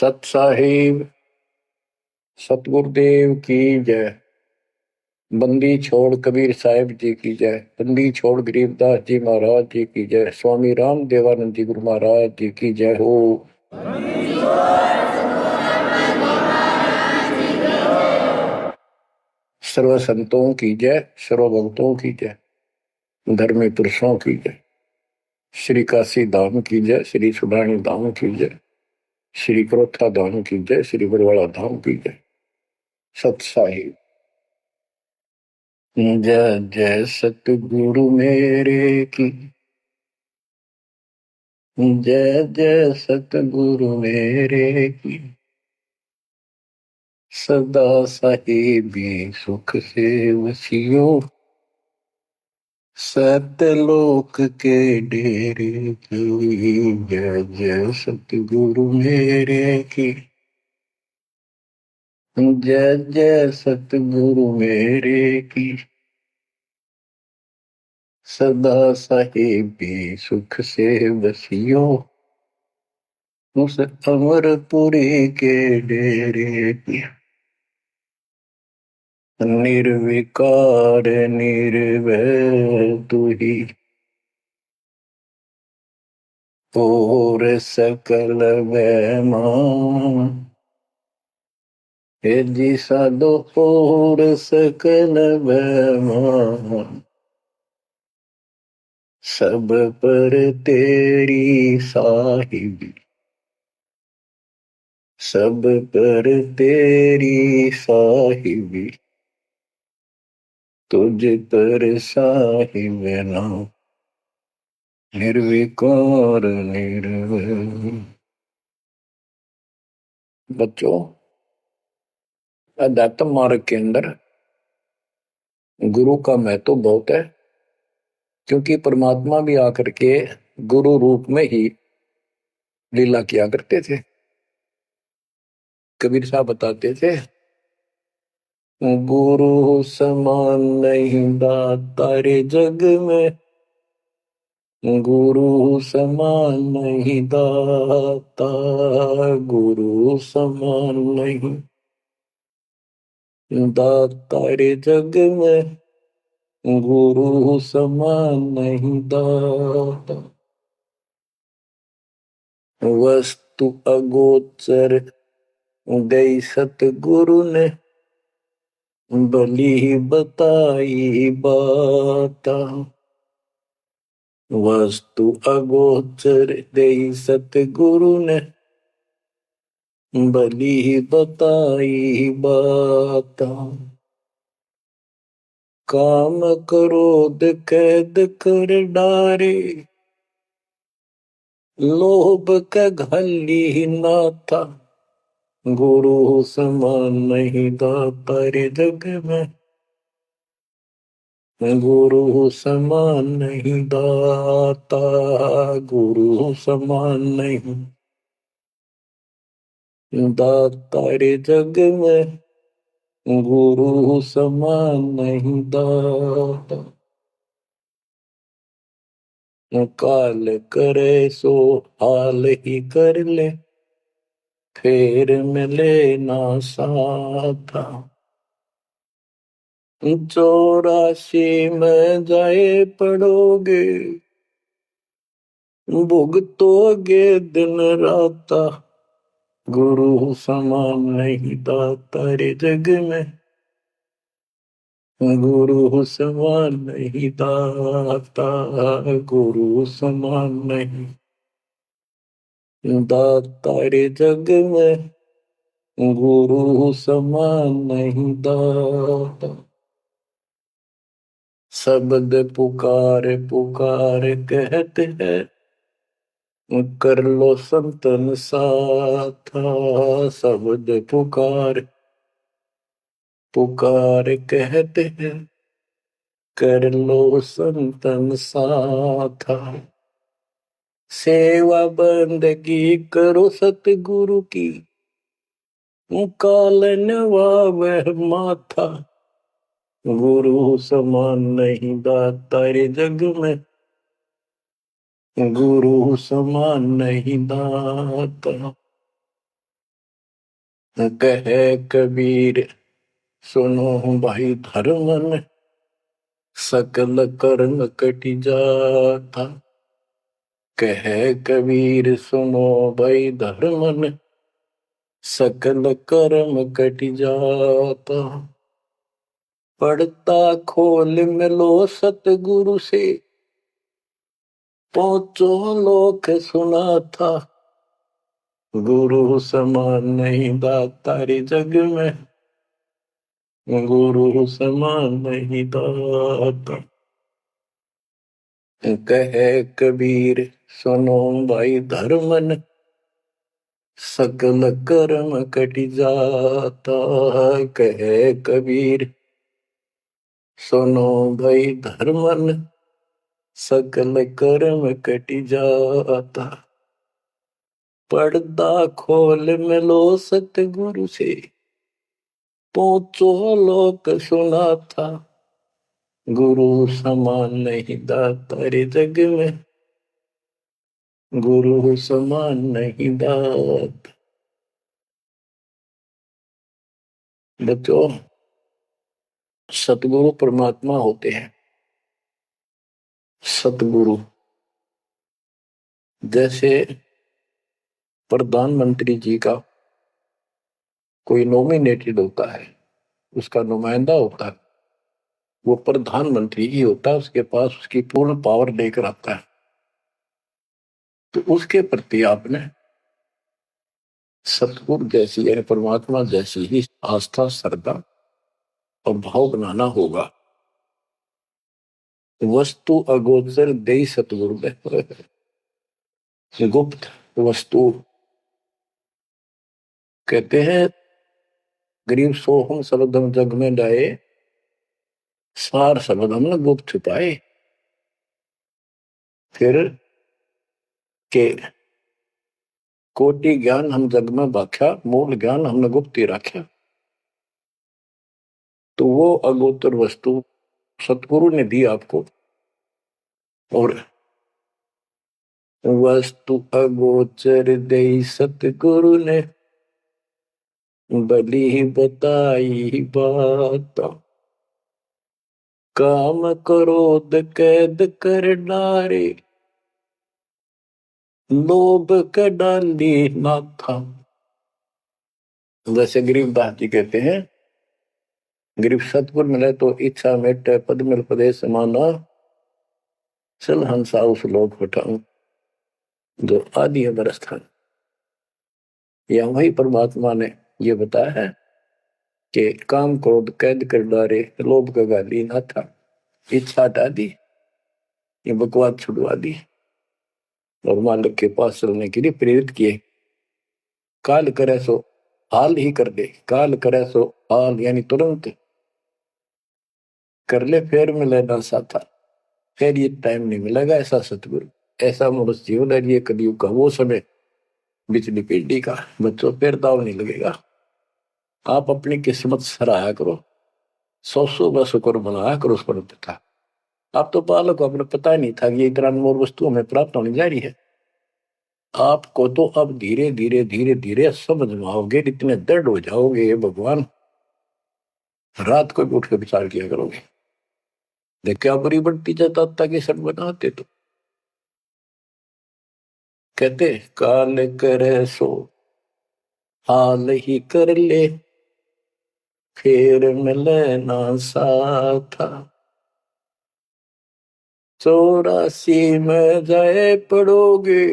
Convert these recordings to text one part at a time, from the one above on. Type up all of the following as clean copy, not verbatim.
सत साहिब सतगुरुदेव की जय। बंदी छोड़ कबीर साहिब जी की जय। बंदी छोड़ गरीबदास जी महाराज जी की जय। स्वामी राम देवानंद जी गुरु महाराज जी की जय हो। सर्व संतों की जय, सर्व भक्तों की जय, धर्मी पुरुषों की जय। श्री काशी धाम की जय, श्री सुडानी धाम की जय, श्री क्रोथा धाम की जय, श्री बरवाड़ा धाम की जय। सत साहिब जय जय सतगुरु मेरे की जय जय सतगुरु मेरे की। सदा साहिबी सुख से वसियो सतलोक के डेरे की। जय जय सतगुरु मेरे की जय जय सतगुरु मेरे की। सदा साहिबी सुख से वसियो उस अमरपुरी के डेरे की। निर्विकार निर्भय तू ही और सकल वैमान। हे जी साधो और सकल वैमान। सब पर तेरी साहिबी, सब पर तेरी साहिबी, तुझ पर साहिब नाम निर्विकार निर्भय। बच्चों, अध्यात्म मार्ग के अंदर गुरु का महत्व बहुत है, क्योंकि परमात्मा भी आकर के गुरु रूप में ही लीला किया करते थे। कबीर साहब बताते थे, गुरु समान नहीं दाता रे जग में, गुरु समान नहीं दाता, गुरु समान नहीं दाता रे जग में, गुरु समान नहीं दाता। वस्तु अगोचर गई सतगुरु ने, भली बताई बाता। वस्तु अगोचर गई सतगुरु ने, भली बताई बाता। काम क्रोध कैद कर डारे, लोभ का घली ना था, गुरु समान नहीं दाता रे जग में, गुरु समान नहीं दाता, गुरु समान नहीं दाता रे जग में, गुरु समान नहीं दाता। काल करे सो हाल ही कर ले, फेर मिले ना साथा। 84 में जाए पड़ोगे, भुगतोगे दिन राता, गुरु समान नहीं दाता रे जग में, गुरु समान नहीं दाता, गुरु समान नहीं दाता रे जग में, गुरु समान नहीं दाता। शब्द पुकार पुकार कहते हैं, कर लो संतन साथा। शब्द पुकार पुकार कहते हैं, कर लो संतन साथा। सेवा बंदगी करो सतगुरु की, कालन वह माथा, गुरु समान नहीं दाता रे जग में, गुरु समान नहीं दाता। कहे कबीर सुनो भाई धर्मन, सकल कर्म कटि जाता। कहे कबीर सुनो भाई धर्मन, सकल कर्म कटि जाता। पढ़ता खोल मिलो सतगुरु से, पहुंचो लोक सुना था। गुरु समान नहीं दाता रे जग में, गुरु समान नहीं दाता। कहे कबीर सुनो भाई धर्मन, सकल कर्म कटि जाता। कहे कबीर सुनो भाई धर्मन, सकल कर्म कटि जाता। पर्दा खोल मिलो सतगुरु से, पहुंचो लोक सुना था। गुरु समान नहीं दाता रे जग में, गुरु समान नहीं दाता। बच्चों, सतगुरु परमात्मा होते हैं। सतगुरु जैसे प्रधानमंत्री जी का कोई नॉमिनेटेड होता है, उसका नुमाइंदा होता है, वो प्रधानमंत्री ही होता है, उसके पास उसकी पूर्ण पावर लेकर आता है। तो उसके प्रति आपने सतगुरु जैसी यानी परमात्मा जैसी ही आस्था, श्रद्धा और भाव बनाना होगा। वस्तु अगोचर दे सतगुरु में, गुप्त वस्तु कहते हैं। गरीब सोहम शब्दम जग में डाए, सार शब्द हमने गुप्त छुपाए। फिर के कोटि ज्ञान हम जग में बाख्या, मूल ज्ञान हमने गुप्त ही रखा। तो वो अगोचर वस्तु सतगुरु ने दी आपको। और वस्तु अगोचर दे सतगुरु ने, बली बताई बात। काम क्रोध कैद कर डारे, लोभ का डाली ना था। जैसे गरीबदास जी कहते हैं, गरीब सतगुरु मिले तो इच्छा मेटे, पद मिल पदे समाना, चल हंसा उस लोक पठाऊं जो आदि अमर स्थान। या वही परमात्मा ने ये बताया है कि काम क्रोध कैद कर डारे, लोभ का गाली ना था। इच्छा हटा दी, ये बकवाद छुड़वा दी और मालिक के पास चलने के लिए प्रेरित किए। काल करे सो हाल ही कर दे, काल करे सो हाल यानी तुरंत कर ले, फिर मिले ना साथा। फिर ये टाइम नहीं मिलेगा। ऐसा सतगुरु, ऐसा मनुष्य जीवन है ये कलयुग का वो समय, बिजली पीढ़ी का। बच्चों, फिर दाव नहीं लगेगा। आप अपनी किस्मत सराहा करो, सौ शुक्र बनाया करो उस पर था। आप तो बालक को अपने पता ही नहीं था कि ये इतना अनमोल वस्तु हमें प्राप्त होने जा रही है। आपको तो अब धीरे धीरे धीरे धीरे समझ में आओगे, इतने दृढ़ हो जाओगे ये भगवान, रात को भी उठ के विचार किया करोगे। देख क्या बुरी बढ़ती जाता तक ये सब बनाते। तो कहते काल करे सो हाल ही कर ले, फिर मिले ना साथा। 84 में जाए पड़ोगे,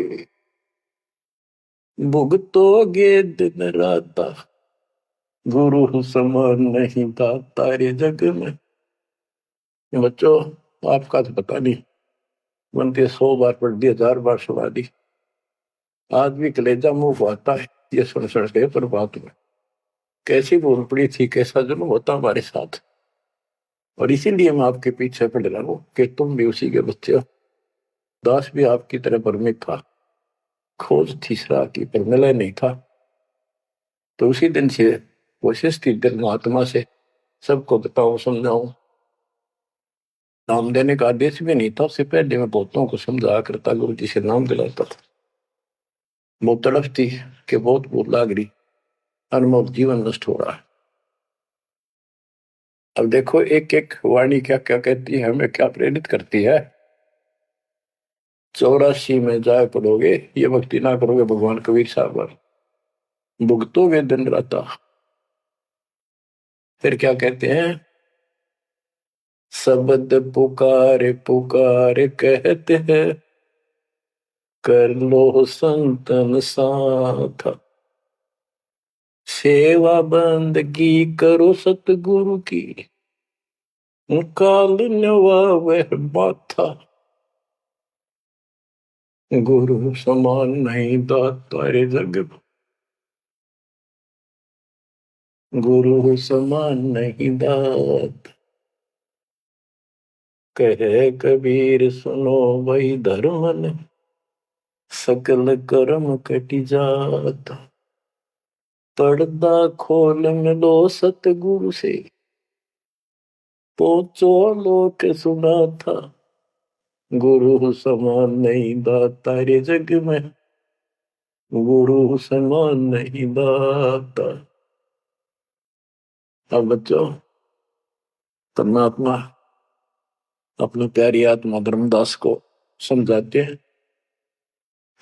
भुगतोगे दिन रात। गुरु समान नहीं दाता रे जग में। बच्चों, आपका तो पता नहीं, बनते 100 बार पढ़ दी, 1000 बार सुना दी, आज भी कलेजा मुंह को आता है ये सुन सुन के। पर बात में कैसी भूल पड़ी थी, कैसा जुल्म होता हमारे साथ। और इसीलिए मैं आपके पीछे पड़ रहा हूं कि तुम भी उसी के बच्चे हो। दास भी आपकी तरह भ्रमित था, खोज तीसरा की पर मिला नहीं था। तो उसी दिन से कोशिश थी महात्मा से सबको बताऊं, समझाऊं। नाम देने का आदेश भी नहीं था, उससे पहले मैं बहुतों को समझाया करता, गुरु जी से नाम दिलाता था। बहुत तड़फ थी कि बहुत भूल लाग रही। अनमोल जीवन नष्ट हो रहा है। अब देखो एक एक वाणी क्या क्या कहती है, हमें क्या प्रेरित करती है। 84 में जाए पड़ोगे, ये भक्ति ना करोगे भगवान कबीर साहब भुगतोगे दिन राता। फिर क्या कहते हैं, शब्द पुकार पुकार कहते हैं, कर लो संतन साथ, सेवा बंदगी करो सतगुरु की, काल नवावे माथा, गुरु समान नहीं दातारे जग में, गुरु समान नहीं दात। कहे कबीर सुनो वही धर्म ने, सकल कर्म कटी जात, पर्दा खोल मिलो सतगुरु से, पहुंचो लोक सुना था, गुरु समान नहीं दाता रे जग में, गुरु समान नहीं दाता। अब बच्चों, परमात्मा अपनी प्यारी आत्मा धर्मदास को समझाते हैं,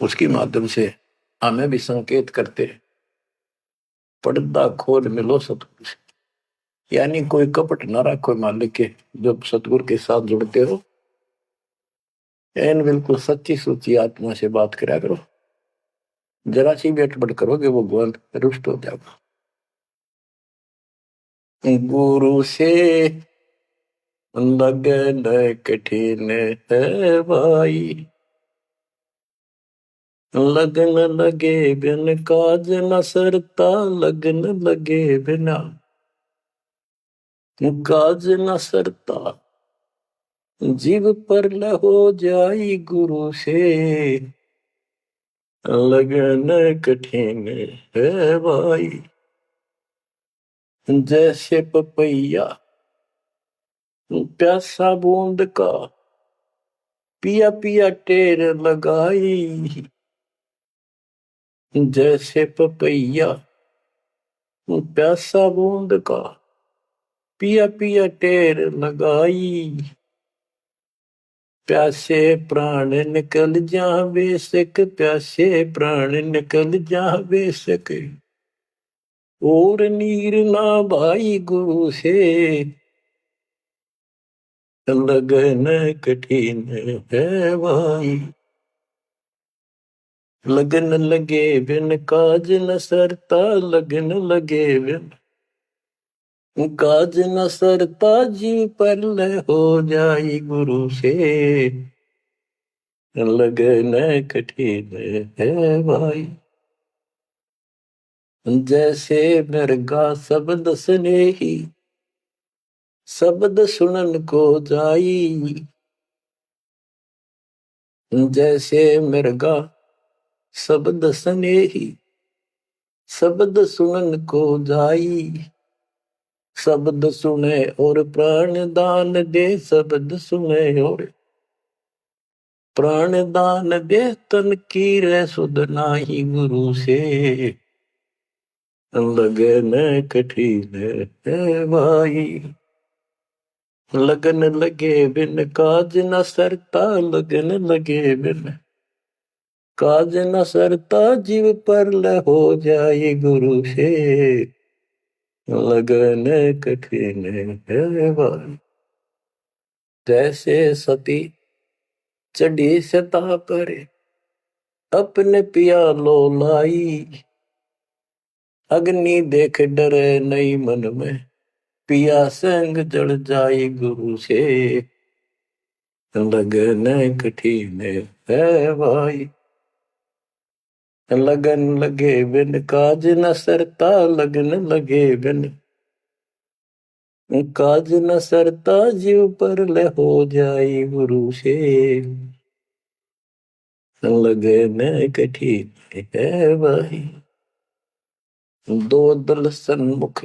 उसके माध्यम से हमें भी संकेत करते हैं, पर्दा खोल मिलो सतगुरु से। यानी कोई कपट ना रखो मालिक के, जब सतगुरु के साथ जुड़ते हो, एन बिल्कुल सच्ची सुची आत्मा से बात करा करो। जरा सी भी अटपट करोगे वो भगवान रुष्ट हो जाएगा। गुरु से लगन कठिन है भाई, लगन लगे बिन काज न सरता, लगन लगे बिना काज न सरता, जीव पर हो जाई गुरु से, लगन कठिन है भाई। जैसे पपैया प्यासा बूंद का, पिया पिया टेर लगाई, जैसे पपैया प्यासा बूंद का, पिया पिया टेर लगाई, प्यासे प्राण निकल जा बेशक, प्यासे प्राण निकल जा बेशक, और नीर ना भाई गुरु से, लगन कठिन है भाई। लगन लगे बिन काज न सरता, लगन लगे बिन काज न सरता, जीव पर हो जाई गुरु से, लगन कठिन है भाई। जैसे मृगा शब्द स्नेही, शब्द सुनन को जाई, जैसे मृगा शब्द स्नेही, शब्द सुनन को जाई, शब्द सुने और प्राण दान दे, शब्द सुने और प्राण दान दे, तन की रे सुध नाही गुरु से, लगन कठिन है भाई। लगन लगे बिन काज न सरता, लगन लगे बिन काज न सरता, जीव पर हो जाए गुरु से, लगन कठिन है भाई। जैसे सती चढ़ी सता पर, अपने पिया लो लाई, अग्नि देख डरे नहीं मन में, पिया संग जड़ जाई गुरु से, लगन कठिन है भाई। लगन लगे बिन काज न सरता, लगन लगे बिन काज न सरता, जीव पर हो जाई गुरु से, लगन कठिन है भाई। दो दल सन्मुख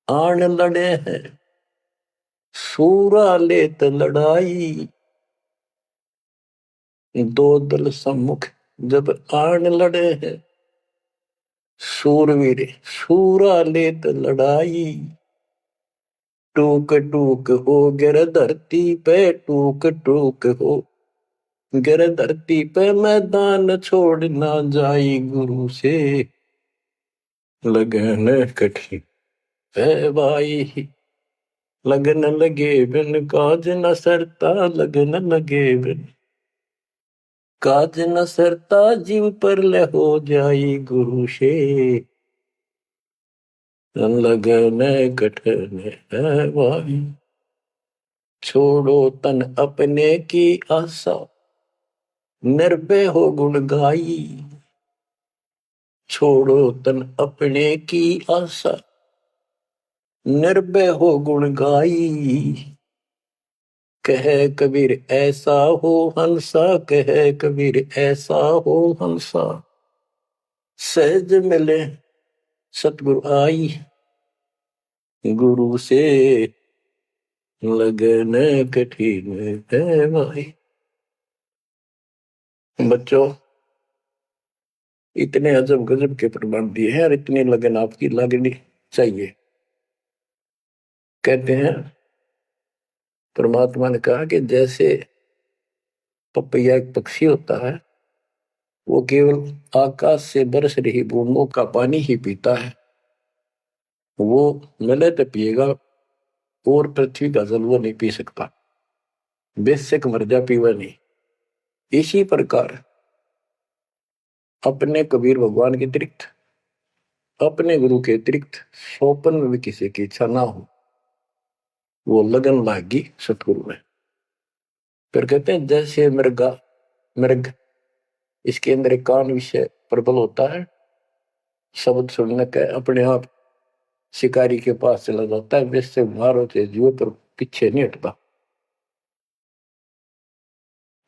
आन लड़े हैं, सूरा लेत लड़ाई, दो दल सम्मुख जब आन लड़े हैं, सूरवीर सूरा लेत लड़ाई, टूक टूक हो गिर धरती पे, टूक टूक हो गिर धरती पे, मैदान छोड़ ना जाई गुरु से, लगन कठिन है भाई। लगन लगे बिन काज न सरता, लगन लगे बिन काज न सरता, जीव पर ले हो जाई गुरु से, लगन कठिन है भाई। छोड़ो तन अपने की आशा, निर्भय हो गुण गाई, छोड़ो तन अपने की आशा, निर्भय हो गुण गाई। कह कबीर ऐसा हो हंसा, कह कबीर ऐसा हो हंसा, सहज मिले सतगुरु आई, गुरु से लगन कठिन है भाई। बच्चों, इतने अजब गजब के प्रमाण दिए हैं और इतनी लगन आपकी लगनी चाहिए। कहते हैं परमात्मा ने कहा कि जैसे पपैया एक पक्षी होता है, वो केवल आकाश से बरस रही बूंदों का पानी ही पीता है, वो मिले तो पिएगा, और पृथ्वी का जल वो नहीं पी सकता, बेशक मर जा पीवा नहीं। इसी प्रकार अपने कबीर भगवान के अतिरिक्त, अपने गुरु के अतिरिक्त सोपन में भी किसी की इच्छा ना हो, वो लगन लागी सतगुरु में। फिर कहते हैं जैसे मृगा मृग, इसके अंदर एक कान विषय प्रबल होता है, शब्द सुनने का अपने आप शिकारी के पास चला जाता है, वैसे मारो से जीव पर पीछे नहीं हटता।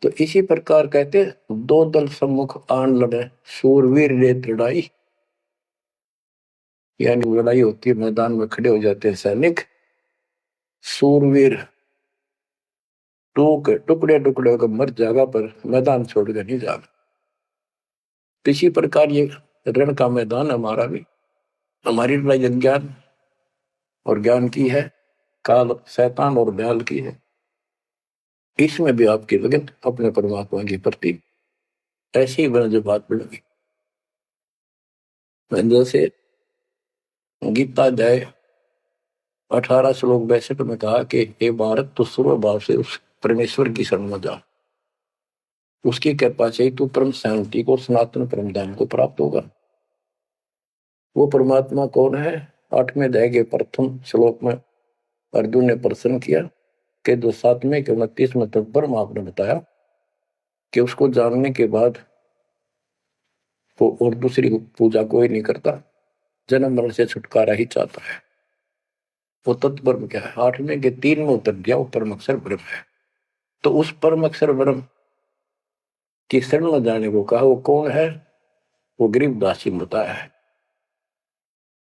तो इसी प्रकार कहते दो दल सम्मुख आन लड़े, शूरवीर रेत लड़ाई, यानी लड़ाई होती है, मैदान में खड़े हो जाते हैं सैनिक, शूरवीर टूक टुकड़े टुकड़े होकर मर जाएगा, पर मैदान छोड़कर नहीं जाएगा। इसी प्रकार ये रण का मैदान हमारा भी, हमारी लड़ाई अज्ञान और ज्ञान की है, काल शैतान और दयाल की है। इसमें भी आपकी लगन अपने परमात्मा के प्रति ऐसी बन जो बात बढ़ेगी। जैसे गीता अध्याय 18 श्लोक 62 में कहा कि हे भारत, तो सर्व भाव से उस परमेश्वर की शरण में जा, उसकी कृपा से तू परम शांति को, सनातन परम धाम को प्राप्त होगा। वो परमात्मा कौन है? 8वें अध्याय के प्रथम श्लोक में अर्जुन ने प्रश्न किया कि जो 7वें के 29वें तक परम आपने बताया कि उसको जानने के बाद वो और दूसरी पूजा कोई नहीं करता, जन्म मरण से छुटकारा ही चाहता है। वो तत्पर क्या है? 8वें के 3 में उतर दिया, वो परम अक्षर ब्रह्म है। तो उस परम अक्षर ब्रह्म की शरण में जाने को कहा। वो कौन है? वो गरीबदास जी बताया है।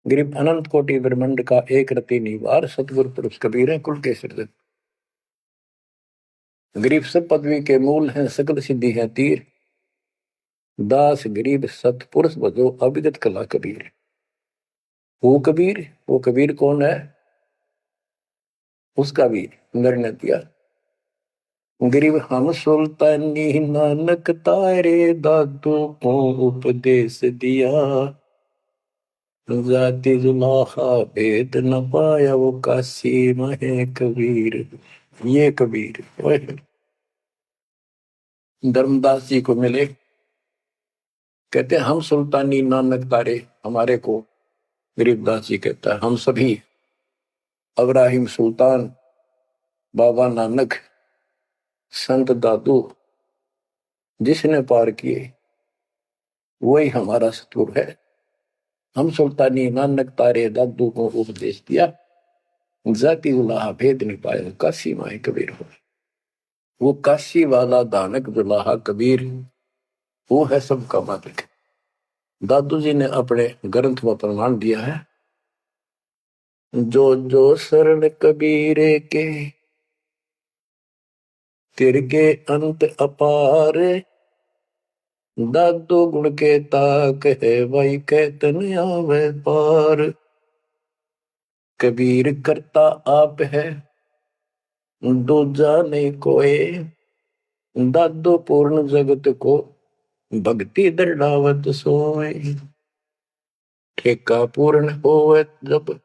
गरीब अनंत कोटि ब्रह्मांड का एक रति निवार, सतगुरु पुरुष कबीर है कुल के सृजन। गरीब सब पदवी के मूल हैं, सकल सिद्धि है तीर, दास गरीब सतपुरुष भजो अभिगत कला कबीर। वो कबीर कौन है? उसका भी निर्णय दिया। गरीब हम सुल्तानी नानक तारे, दादू को उपदेश दिया, जाति जुलाहा भेद न पाया, वो काशी में कबीर। ये कबीर धर्मदास जी को मिले, कहते हम सुल्तानी नानक तारे, हमारे को गरीबदास जी कहता है हम सभी अब्राहिम सुल्तान, बाबा नानक, संत दादू जिसने पार किए वही हमारा सतगुरु है। हम सुल्तानी नानक तारे, दादू को उपदेश दिया, जाति जुलाहा भेद नहीं पाया, काशी माए कबीर हो। वो काशी वाला दानक जुलाहा कबीर, वो है सबका मालिक। दादू जी ने अपने ग्रंथ में प्रमाण दिया है, जो जो शरण कबीरे के, तिरके अंत अपार, दादो गुण के ताक है भाई कहतन आवे पार। कबीर करता आप है दूजा नहीं कोई। दादो पूर्ण जगत को भक्ति दृढ़ावत सोए। ठेका पूर्ण होवे जब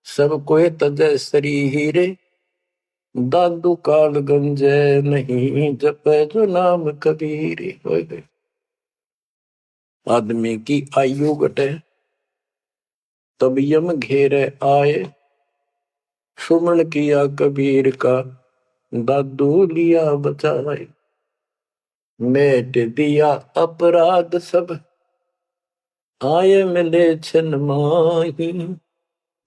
सब कोई तजय शरीर। दादू काल गंजे नहीं जपे जो नाम कबीर। आदमी की आयु घटे तब यम घेरे आए। सुमन किया कबीर का दादू लिया बचाए। मेट दिया अपराध सब आए मिले छन माही।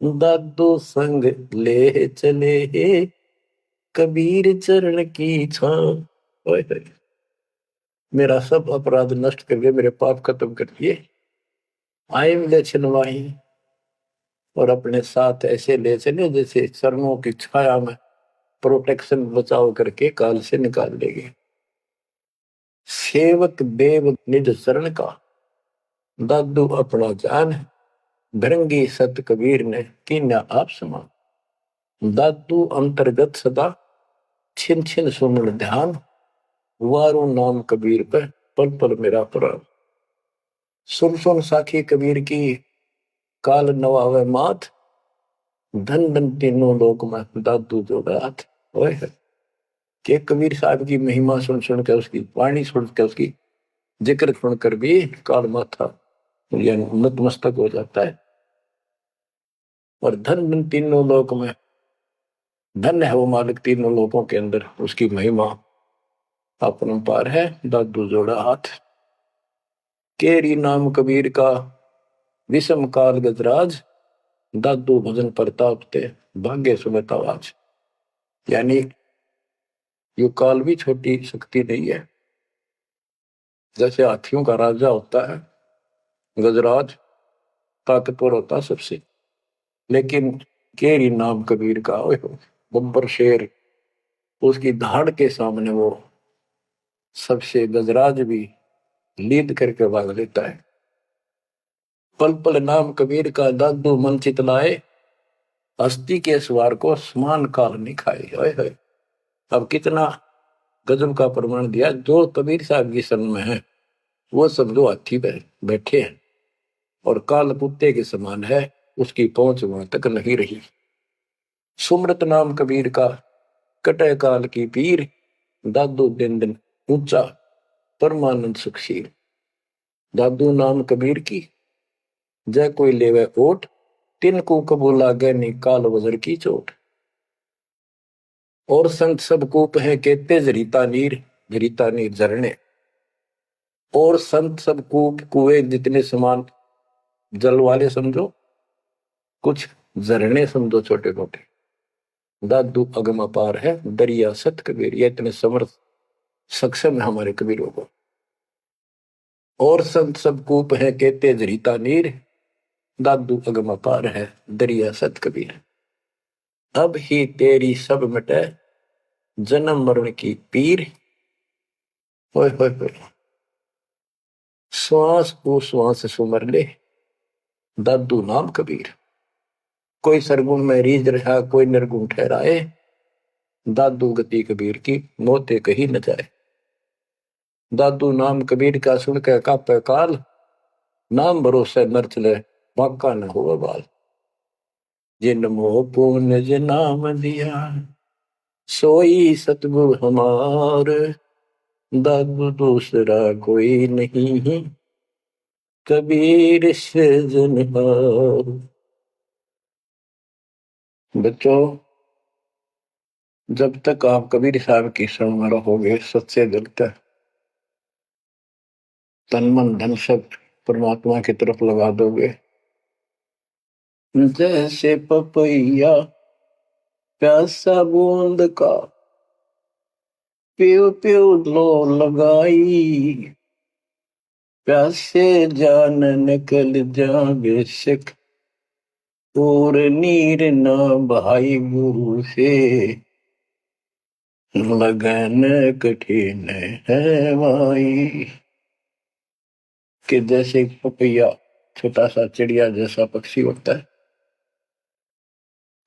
दादू संग ले चले कबीर चरण की छां। मेरा सब अपराध नष्ट करके मेरे पाप खत्म कर दिए। आए मिले छन माही और अपने साथ ऐसे ले चले जैसे चरणों की छाया में प्रोटेक्शन बचाव करके काल से निकाल लेंगे। सेवक देव निज शरण का दादू अपना जान। भृंगी सत कबीर ने कीन्या आप समान। दादू अंतर्गत सदा छिन छिन सुमन ध्यान। वारू नाम कबीर पे पल पल मेरा प्राण। सुन सुन साखी कबीर की काल नवावे मात। धन धन तीनों लोक में दादू जो हाथ। के कबीर साहब की महिमा सुन सुन के उसकी वाणी सुन के उसकी जिक्र सुनकर भी काल माथा नतमस्तक हो जाता है। और धन धन तीनों लोक में धन है वो मालिक तीनों लोकों के अंदर उसकी महिमा अपरंपार है। दादू जोड़ा हाथ। केरी नाम कबीर का विषम काल गजराज। दादू भजन प्रताप ते भाग्य सुबह आवाज। यानी ये काल भी छोटी शक्ति नहीं है। जैसे हाथियों का राजा होता है गजराज ताकतवर होता सबसे। लेकिन केरी नाम कबीर का बब्बर शेर उसकी धाड़ के सामने वो सबसे गजराज भी लीद करके भाग लेता है। पल पल नाम कबीर का दादू मन चितलाए। हस्ती के सवार को समान काल नहीं खाए। अब कितना गजब का प्रमाण दिया। जो कबीर साहब की शरण में है वो सब जो हाथी पे बैठे हैं और काल कुत्ते के समान है उसकी पहुंच वहां तक नहीं रही। सुमरत नाम कबीर का कटे काल की पीर। दादू दिन दिन ऊंचा परमानंद सुखशील। दादू नाम कबीर की जय कोई लेवे ओट। तिनको कबूल लागे नी काल वजर की चोट। और संत सब कूप है कहते जरीता नीर झरने। और संत सब कूप कुएं जितने समान जल वाले समझो कुछ झरने समझो छोटे मोटे। दादू अगम अपार है दरिया सत कबीर। ये इतने समर्थ सक्षम है हमारे कबीरों को। और संत सब कूप है कहते जरीता नीर। दादू अगम अपार है दरिया सत कबीर। अब ही तेरी सब मिटे जन्म मरण की पीर। होय होय होय। श्वास को श्वास सुमर ले दादू नाम कबीर। कोई सरगुण में रीझ रहा कोई निर्गुण ठहराए। दादू गति कबीर की मोते कहीं न जाए। दादू नाम कबीर का सुन के कापे काल। नाम भरोसे नर चले बांका न हो बाल। जिन मोह पुण्य जिन नाम दिया सोई सतगुरु हमार। दादू दूसरा कोई नहीं कबीर से जनहार। बच्चों जब तक आप कबीर साहब की शरण में रहोगे सच्चे दिल तक तन मन धन सब परमात्मा की तरफ लगा दोगे। जैसे पपैया प्यासा बूंद का प्यो प्यो लो लगाई। प्यासे जान निकल जावे सिख और नीर न भाई गुरु से। लगन कठिन है भाई। कि जैसे पपैया छोटा सा चिड़िया जैसा पक्षी होता है,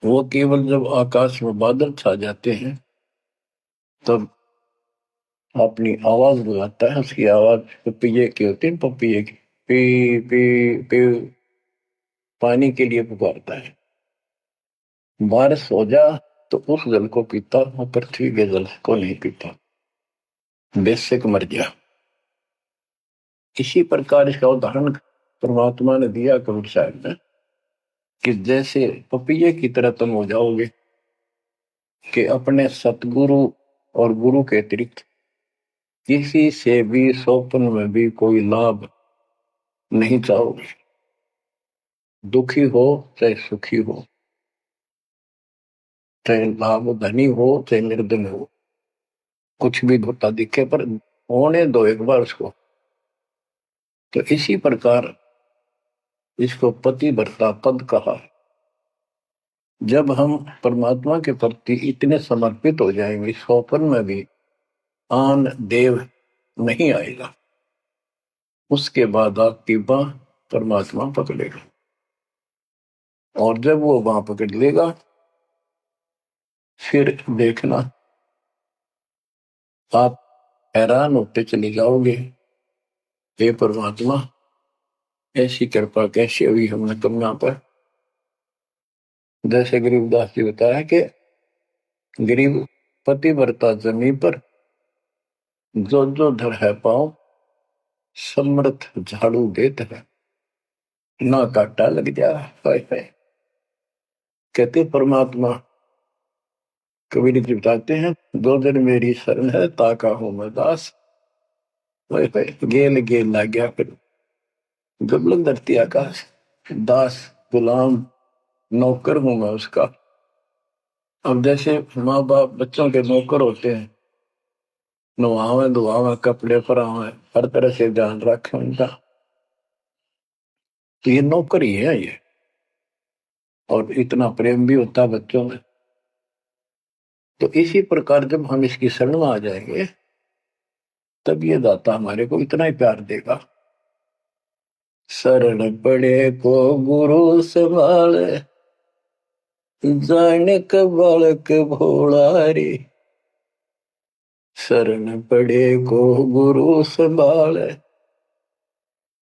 वो केवल जब आकाश में बादल छा जाते हैं तब अपनी आवाज लगाता है। उसकी आवाज पपैये की होती है, पपैये की पी पी पी, पानी के लिए पुकारता है। बारिश हो जा तो उस जल को पीता, वो पृथ्वी के जल को नहीं पीता, बेशक मर जा। इसी प्रकार इसका उदाहरण परमात्मा ने दिया कबीर साहब ने कि जैसे पपैये की तरह तुम हो जाओगे कि अपने सतगुरु और गुरु के अतिरिक्त किसी से भी स्वप्न में भी कोई लाभ नहीं चाहोगे। दुखी हो चाहे सुखी हो, चाहे लाभ धनी हो चाहे निर्धन हो, कुछ भी धोता दिखे पर होने दो एक बार उसको। तो इसी प्रकार इसको पतिव्रता पद कहा। जब हम परमात्मा के प्रति इतने समर्पित हो जाएंगे, स्वप्न में भी आन देव नहीं आएगा, उसके बाद आपकी बाह परमात्मा पकड़ेगा। और जब वो बाह पकड़ लेगा फिर देखना आप हैरान होते चले जाओगे, हे परमात्मा ऐसी कृपा कैसे हुई हमने कन्या पर। जैसे गरीबदास जी बताया कि गरीब पतिव्रता जमी पर जो जो धर है पाओ, समर्थ झाड़ू देत है, ना काटा लग जा। कहते परमात्मा कबीर जी बताते हैं, दो दिन मेरी शरण है ताका हूं मैं दास। गेल गेल ला गया फिर गबलन धरती आकाश, दास गुलाम नौकर हूं मैं उसका। अब जैसे माँ बाप बच्चों के नौकर होते हैं, नवावे धुआवे कपड़े परावे हर तरह से ध्यान रखें उनका, तो ये नौकर ही है ये। और इतना प्रेम भी होता है बच्चों में। तो इसी प्रकार जब हम इसकी शरण में आ जाएंगे तब ये दाता हमारे को इतना ही प्यार देगा। शरण पड़े को गुरु संभाले, जाने का बालक भोला रे। शरण पड़े को गुरु संभाले,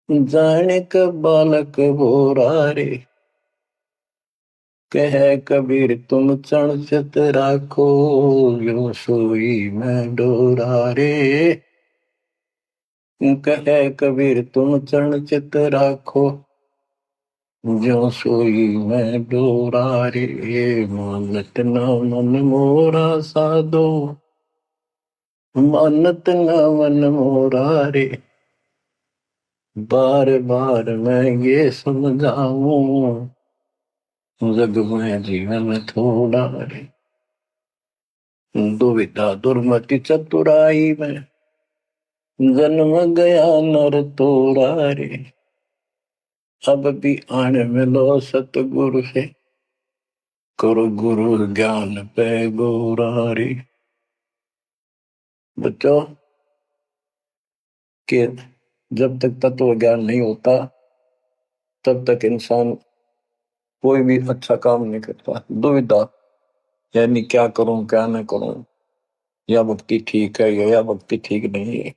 जाने का बालक भोला रे। कह कबीर तुम चरण चित राखो, यो सोई मैं डोरा रे। कह कबीर तुम चरण चित राखो, जो सोई मैं डोरा रे। मानत न मन मोरा साधो, मानत न मन मोरा रे। बार बार मैं ये समझाऊं, जग में जीवन थोड़ा रे। दुविधा दुर्मति चतुराई में, जन्म गया नर तोड़ा रे। अब भी आन मिलो सतगुरु से, करो गुरु ज्ञान पे गोरा रे। बच्चों के जब तक तत्व ज्ञान नहीं होता तब तक इंसान कोई भी अच्छा काम नहीं करता। दुविधा यानी क्या करूं क्या न करूं, या भक्ति ठीक है या भक्ति ठीक नहीं है।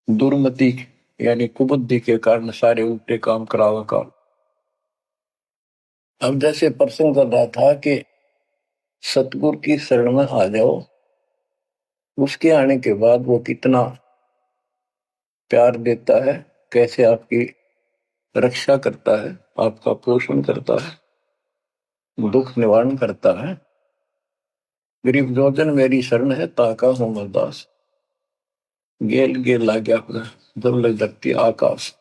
दुर्मति यानी कुबुद्धि के कारण सारे उल्टे काम करावा काम। अब जैसे प्रसंग कर रहा था कि सतगुरु की शरण में आ जाओ, उसके आने के बाद वो कितना प्यार देता है, कैसे आपकी रक्षा करता है, आपका पोषण करता है, दुख निवारण करता है। गरीब जोजन मेरी शरण है ताका हूं मैं दास, गेल गेल ला गया जब लग धरती आकाश।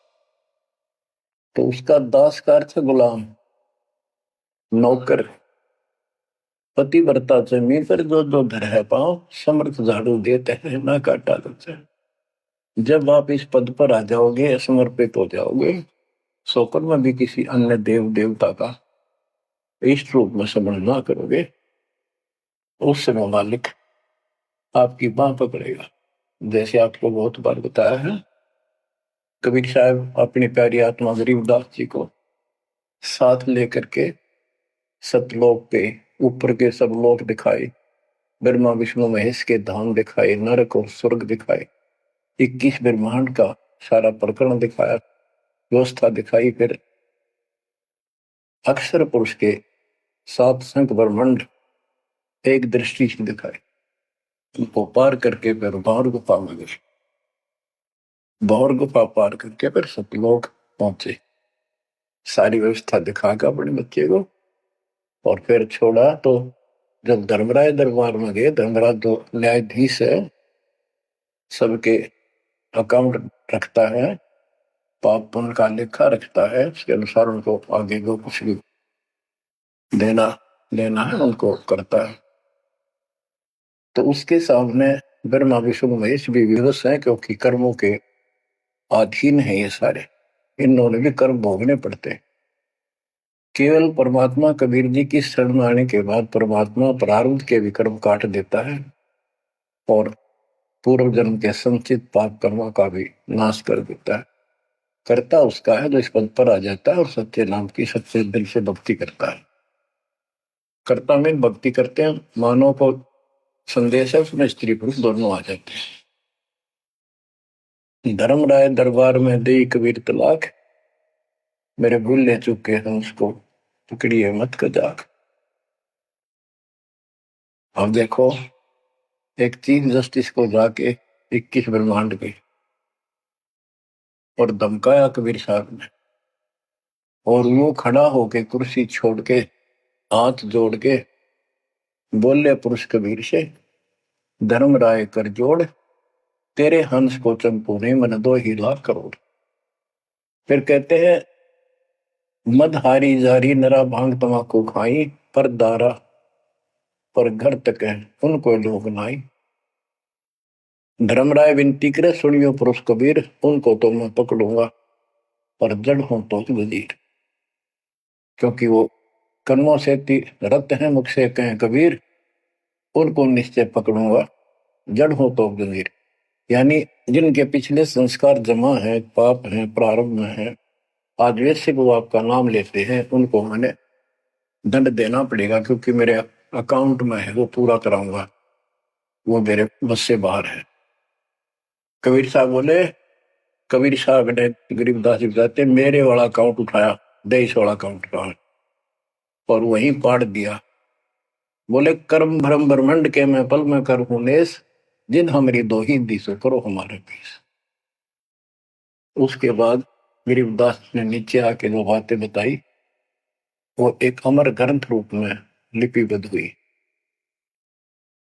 तो उसका दास का अर्थ गुलाम, नौकर। पतिव्रता जमीन पर जो जो धर है पाओ, समर्थ झाड़ू देते हैं ना काटा लगता है। जब आप इस पद पर आ जाओगे, समर्पित हो जाओगे, स्वप्न में भी किसी अन्य देव देवता का इष्ट रूप में समझ ना करोगे, उस समय मालिक आपकी बाह पकड़ेगा। जैसे आपको बहुत बार बताया है कबीर साहब अपनी प्यारी आत्मा गरीबदास जी को साथ लेकर के सतलोक पे ऊपर के सब लोक दिखाए, ब्रह्मा विष्णु महेश के धाम दिखाए, नरक और स्वर्ग दिखाए, 21 ब्रह्मांड का सारा प्रकरण दिखाया, व्यवस्था दिखाई। फिर अक्षर पुरुष के 7 संख ब्रह्मांड एक दृष्टि से दिखाए। उनको पार करके फिर भौर गुफा में गए, भौर गुफा पार करके फिर सतलोक पहुंचे, सारी व्यवस्था दिखाकर अपने बच्चे को, और फिर छोड़ा। तो जब धर्मराज दरबार में गए, धर्मराज जो न्यायाधीश है, सबके अकाउंट रखता है, पाप पुण्य का लेखा रखता है, उसके अनुसार उनको आगे जो कुछ भी देना लेना है उनको करता है। तो उसके सामने ब्रह्मा विष्णु महेश भी विवश है, क्योंकि कर्मों के अधीन है ये सारे, इन्होंने भी कर्म भोगने पड़ते हैं। केवल परमात्मा कबीर जी की शरण आने के बाद परमात्मा प्रारब्ध के भी कर्म काट देता है और पूर्व जन्म के संचित पाप कर्मों का भी नाश कर देता है। करता उसका है जो इस पद पर आ जाता है और सच्चे नाम की सच्चे दिल से भक्ति करता है। कर्ता में भक्ति करते हैं, मानव को संदेश है, उसमें स्त्री पुरुष दोनों आ जाते हैं। धर्मराय दरबार में दे कबीर तलाक, मेरे भूल ले चुके हैं उसको पकड़िए मत कजाक। अब देखो, एक चीफ जस्टिस को जाके 21 ब्रह्मांड के और धमकाया कबीर साहब ने, और वो खड़ा होके कुर्सी छोड़ के हाथ जोड़ के बोले पुरुष कबीर से, धर्मराय कर जोड़, तेरे हंस को चंपू ने मन 2 ही लाख करोड़। फिर कहते हैं, मद हारी जारी नरा भांग तमाकू खाई, पर दारा पर घर तक है उनको लोग नाई। धर्मराय विनती करे, सुनियो पुरुष कबीर, उनको तो मैं पकड़ूंगा पर जड़ हूं तो वजीर। क्योंकि वो कर्मों से रत है, मुख से कहें कबीर, उनको निश्चय पकड़ूंगा, जड़ हो तो वजीर। यानी जिनके पिछले संस्कार जमा है, पाप है, प्रारंभ में है, आज वैसे वो आपका नाम लेते हैं, उनको मैंने दंड देना पड़ेगा, क्योंकि मेरे अकाउंट में है, वो पूरा कराऊंगा, वो मेरे बस से बाहर है। कबीर साहब बोले, कबीर साहब ने गरीबदास जी बताते, मेरे वाला अकाउंट उठाया, 23 वाला अकाउंट उठाया और वहीं पाड़ दिया। बोले, कर्म भ्रम ब्रह्मंड के मैं पल में कर हूं नेस, जिन हमारी दो ही दिसो करो हमारे पीस। उसके बाद गरीबदास ने नीचे आके जो बातें बताई वो एक अमर ग्रंथ रूप में लिपिबद्ध हुई।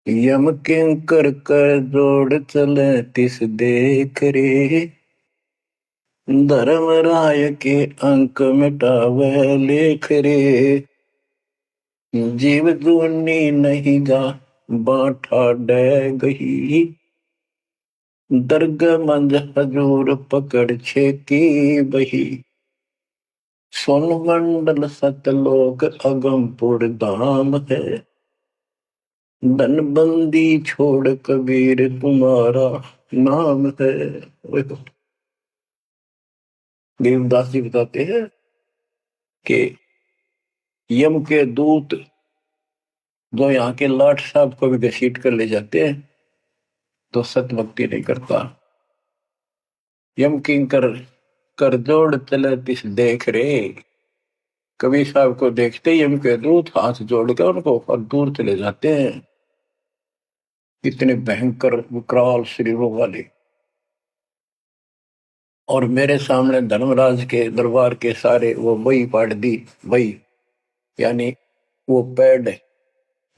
यम किंकर कर जोड़ चले तिस देख रे, धर्म राय के अंक मिटावे लेख रे, जीव जूनी नहीं जा बाठा डे गही, दर्ग मंज हजूर पकड़ छे की बही, सोन मंडल सतलोक अगमपुर धाम है, धनबंदी छोड़ कबीर तुम्हारा नाम है। देवदास जी बताते हैं कि यम के दूत जो यहाँ के लाट साहब को भी घसीट कर ले जाते हैं तो सत भक्ति नहीं करता। यम किंकर कर जोड़ चले तिस देख रे, कबीर साहब को देखते ही यम के दूत हाथ जोड़ के उनको और दूर चले जाते हैं। इतने भयंकर विकराल शरीरों वाले, और मेरे सामने धर्मराज के दरबार के सारे वो बही पाड़ दी। बही यानी वो पैड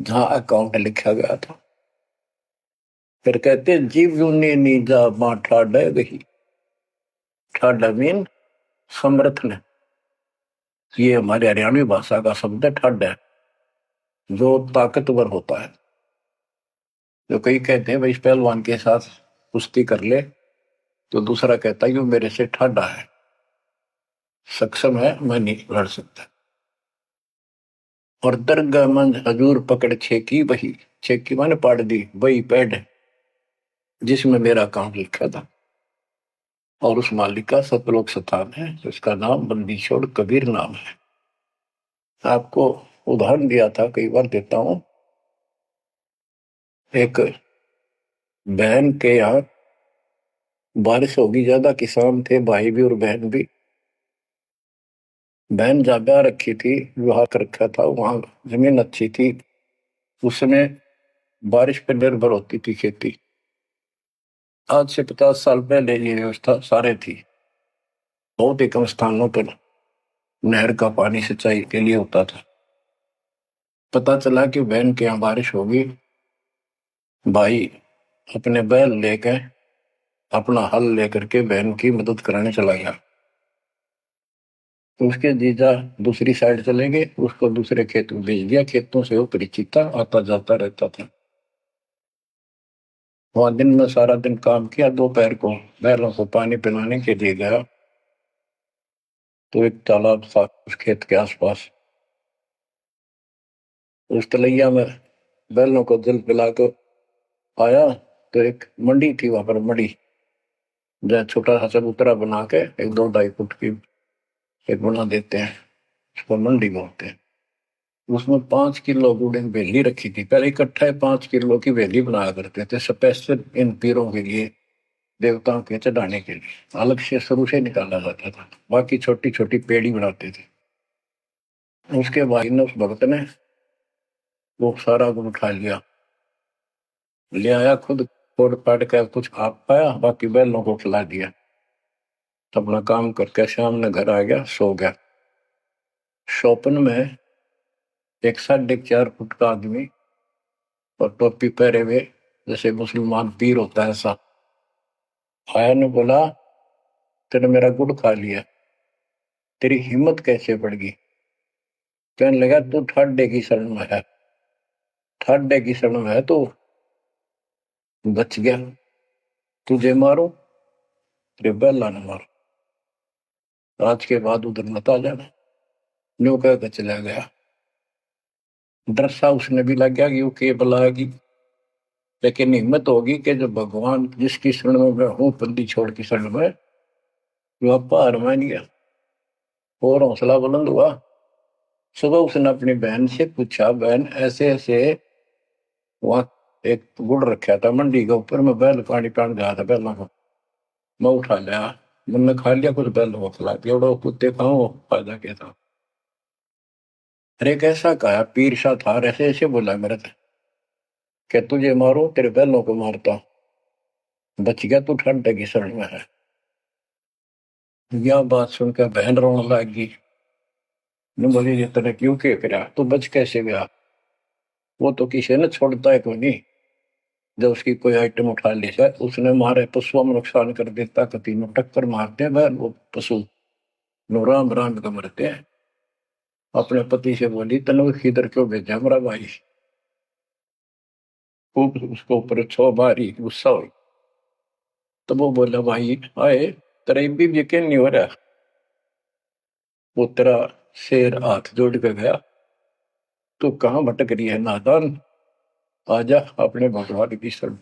जहां अकाउंट लिखा गया था। फिर कहते, जीव जूनी नीजा मां ठाडा गही, ठाडा मीन समर्थन, ये हमारे हरियाणवी भाषा का शब्द है ठाडा, जो ताकतवर होता है। जो कई कहते हैं भाई इस पहलवान के साथ कुश्ती कर ले, तो दूसरा कहता है कि वो मेरे से ठाडा है, सक्षम है, मैं नहीं लड़ सकता। और दरगाह मंज हजूर पकड़ छेकी बही, छेकी माने पाड़ दी, बही पैड जिसमें मेरा अकाउंट लिखा था। और उस मालिक का सतलोक स्थान है, उसका नाम बंदीछोड़ कबीर नाम है। आपको उदाहरण दिया था, कई बार देता हूं। एक बहन के यहाँ बारिश होगी ज्यादा, किसान थे भाई भी और बहन भी। बहन जहाँ ब्याह रखी थी, विवाह कर रखा था, वहां जमीन अच्छी थी, उस समय बारिश पर निर्भर होती थी खेती। आज से 50 साल पहले ये व्यवस्था सारे थी। बहुत ही कम स्थानों पर नहर का पानी सिंचाई के लिए होता था। पता चला कि बहन के यहाँ बारिश होगी, भाई अपने बैल लेकर, अपना हल लेकर के बहन की मदद कराने चला गया। तो उसके जीजा दूसरी साइड चले गए, उसको दूसरे खेत में भेज दिया। खेतों से वो परिचित था, आता जाता रहता था। वहां दिन में सारा दिन काम किया, दोपहर को बैलों को पानी पिलाने के लिए गया। तो एक तालाब था उस खेत के आसपास। उस तलैया में बैलों को जल पिला कर आया, तो एक मंडी थी वहां पर, मंडी जहाँ छोटा सा चबूतरा बना के एक 2-2.5 फुट की एक बना देते हैं, उसको मंडी बोलते हैं। उसमें 5 किलो गुड़ की वेली रखी थी। पहले इकट्ठा 5 किलो की वेली बनाया करते थे, स्पेशल इन पीरों के लिए, देवताओं के चढ़ाने के लिए अलग से शुरू से निकाला जाता था। बाकी छोटी छोटी पेड़ी बनाते थे। उसके भाई ने, उस भक्त ने, वो सारा गुड़ उठा लिया, ले आया खुद, फोड़ पाड़ कर कुछ आप पाया, बाकी बैलों को खिला दिया। अपना काम करके शाम में घर आ गया, सो गया। स्वप्न में एक 4.5 फुट का आदमी और टोपी पहरे हुए, जैसे मुसलमान पीर होता है ऐसा, आया ने बोला, तेने मेरा गुड़ खा लिया, तेरी हिम्मत कैसे बढ़ गई? कहने लगा, तू ठाडे की शरण में है, ठाडे की शरण में है तो बच गया, तुझे मारो, तेरे बैला ने मारो, आज के बाद उधर मत आ जाना। न्यू कहकर चला गया। डर सा उसने भी लग गया कि वो के बुलाएगी, लेकिन हिम्मत होगी कि जब भगवान जिसकी शरण में मैं हूं, बंदी छोड़ की शरण में, वो आपा हार मान गया और हौसला बुलंद हुआ। सुबह उसने अपनी बहन से पूछा, बहन ऐसे ऐसे, वहां एक गुड़ रखा था मंडी के ऊपर, मैं बैल पानी पान गया था, बैलों को मैं उठा लिया, मैंने खा लिया, कुछ बैलों को खिला दिया, और कुत्ते खाओ, फायदा क्या था? अरे कैसा कहा, पीर सा था, ऐसे ऐसे बोला मेरे से, क्या तुझे मारो, तेरे बैलों को मारता, बच गया, तू ठंड की शरण में है। यह बात सुनकर बहन रोने लगी। ने बोली, ये तेने क्यों क्या करा, तू बच कैसे गया? वो तो किसी ने छोड़ता है कोई नहीं, जब उसकी कोई आइटम उठा ली जाए, उसने मारे पशुओं में नुकसान कर देता, कति में टक्कर मारते हैं बहन, वो पशु नो राम राम का मरते हैं। अपने पति से बोली, तने किधर क्यों भेजा मेरा भाई? खूब उसको ऊपर छो मारी, गुस्सा हुई। तो वो बोला, भाई आए, तेरा भी यकीन नहीं हो रहा? वो तेरा शेर हाथ जोड़ के गया, तू कहाँ भटक रही है नादान, आजा अपने भगवान की शरण।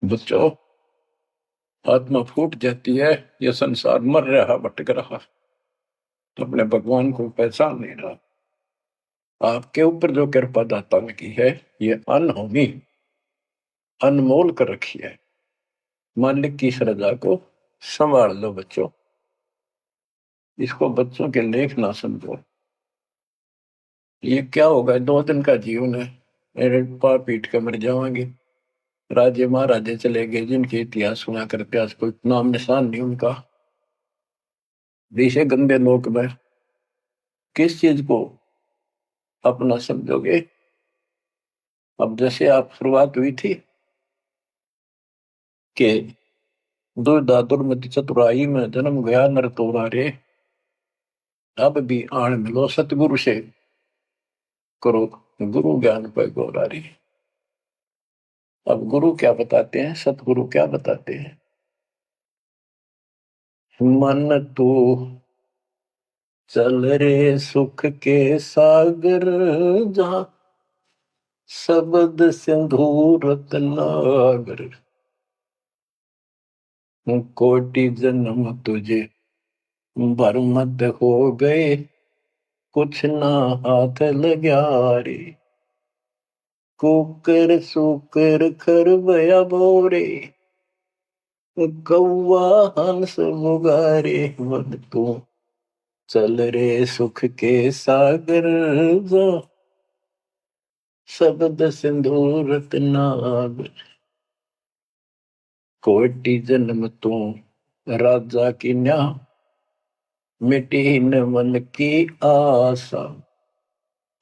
बच्चों, आत्मा फूट जाती है, ये संसार मर रहा, भटक रहा, अपने भगवान को पहचान नहीं रहा। आपके ऊपर जो कृपा दाता ने की है, ये अनहोनी, अनमोल कर रखी है। मालिक की श्रद्धा को संभाल लो बच्चों, इसको बच्चों के लेख ना समझो। ये क्या होगा, 2 दिन का जीवन है, मेरे पा पीट के मर जावांगे। राजे महाराजे चले गए, जिनके इतिहास सुना करते, आज कोई नाम निशान नहीं उनका। ऐसे गंदे लोक में किस चीज को अपना समझोगे? अब जैसे आप शुरुआत हुई थी कि दुर्दादुर चतुराई में जन्म गया नर तोरा रे, अब भी आण मिलो सतगुरु से, करो गुरु ज्ञान पे गौरारी। अब गुरु क्या बताते हैं, सतगुरु क्या बताते हैं? मन तू चल रे सुख के सागर, जहां शब्द सिंधु रत्नागर। कोटि जन्म तुझे बरमद हो गए, कुछ ना हाथ लग्या रे। कुकर सुकर खरबया बोरे, कौवा हंस मुगारे। मन तू चल रे सुख के सागर जा, शब्द सिंधु रत्नागर। कोटि जन्म तू राजा की न्या, मिटी न मन की आशा।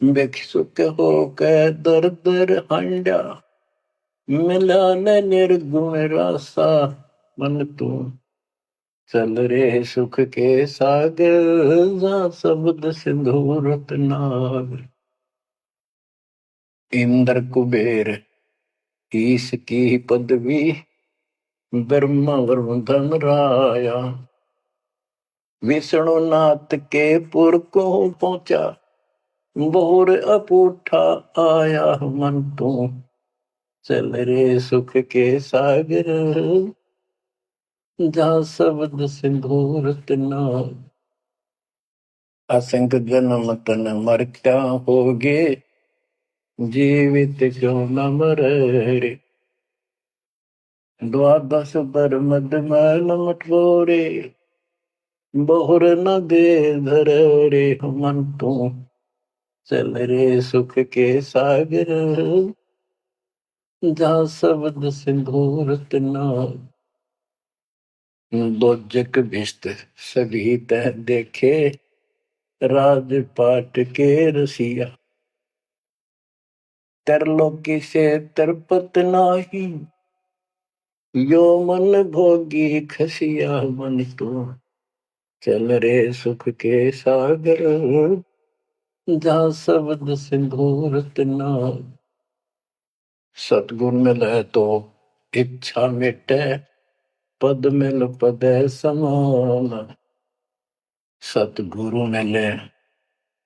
भिक्षुक होकर दर दर हंडा, मिला न निर्गुण रासा। मन तू चल रे सुख के सागर जा, शब्द सिंधु रत्नागर। इंद्र कुबेर ईश की पदवी, ब्रह्मा वरुण धन राया। विष्णु नाथ के पुर को पहुंचा, बोर अपूठा आया। मन तू चल रे सुख के सागर जा, शब्द सिंधु रत्नागर। असंख्य जन्म तन मरता होगे, जीवित क्यों न मरे रे। द्वादश बर मद मैल मटोरे, बहुर न दे धर रे। मन तू चल रे सुख के सागर जा, शब्द सिंधु रत्नागर। दोजक भिष्ट सभी तह देखे, राजपाट के रसिया। तरलोकी से तरपत नाही, यो मन भोगी खसिया। मन तू चल रे सुख के सागर जा, शब्द सिंधु रत्नागर। सतगुण मिले तो इच्छा मिटे, पद मिल पद समान। सतगुरु मिले